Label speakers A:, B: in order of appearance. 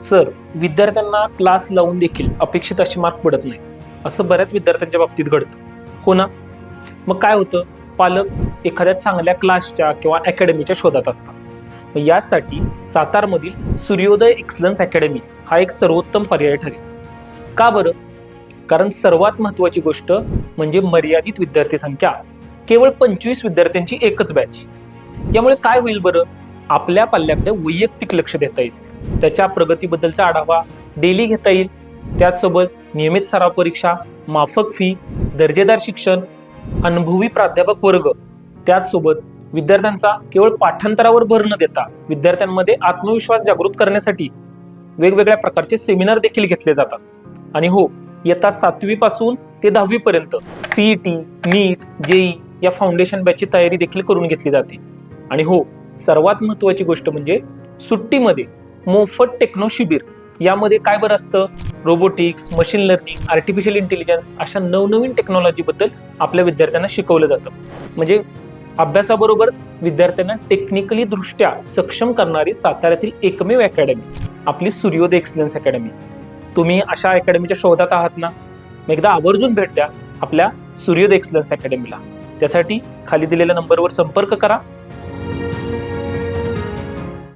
A: Sir, विद्यार्थ्यांना class लावून देखील अपेक्षित अशी मार्क पडत नाही, असं बऱ्याच विद्यार्थ्यांच्या बाबतीत घडतं, हो ना? मग काय होतं, पालक एखाद्या चांगल्या क्लासच्या किंवा अकॅडमीच्या शोधात असतात. मग यासाठी सातारमधील सूर्योदय एक्सलन्स अकॅडमी हा एक सर्वोत्तम पर्याय ठरेल. का बरं? कारण सर्वात महत्त्वाची गोष्ट म्हणजे मर्यादित विद्यार्थी संख्या, केवळ 25 विद्यार्थ्यांची एकच बॅच. यामुळे काय होईल बरं, आपल्या पाल्याकडे वैयक्तिक लक्ष देता येईल, त्याच्या प्रगतीबद्दलचा आढावा डेली घेता येईल. त्याचसोबत नियमित सराव परीक्षा, माफक फी, दर्जेदार शिक्षण, अनुभवी प्राध्यापक वर्ग, त्याचसोबत विद्यार्थ्यांचा केवळ पाठांतरावर भर न देता विद्यार्थ्यांमध्ये आत्मविश्वास जागृत करण्यासाठी वेगवेगळ्या प्रकारचे सेमिनार देखील घेतले जातात. आणि हो, इयत्ता 7वी पासून ते 10वी पर्यंत सीईटी, नीट, जेई या फाउंडेशन बॅचची तयारी देखील करून घेतली जाते. आणि हो, सर्वात महत्त्वाची गोष्ट म्हणजे सुट्टीमध्ये मोफत टेक्नो शिबिर. यामध्ये काय बरं असतं, robotics, machine learning, artificial intelligence अशा नवनवीन टेक्नॉलॉजीबद्दल आपल्या विद्यार्थ्यांना शिकवलं जातं. म्हणजे अभ्यासाबरोबरच विद्यार्थ्यांना टेक्निकली दृष्ट्या सक्षम करणारी साताऱ्यातील एकमेव अकॅडमी आपली सूर्योदय एक्सलन्स अकॅडमी. तुम्ही अशा अकॅडमीच्या शोधात आहात ना? मग एकदा आवर्जून भेट द्या आपल्या सूर्योदय एक्सलन्स अकॅडमीला. त्यासाठी खाली दिलेल्या नंबरवर संपर्क करा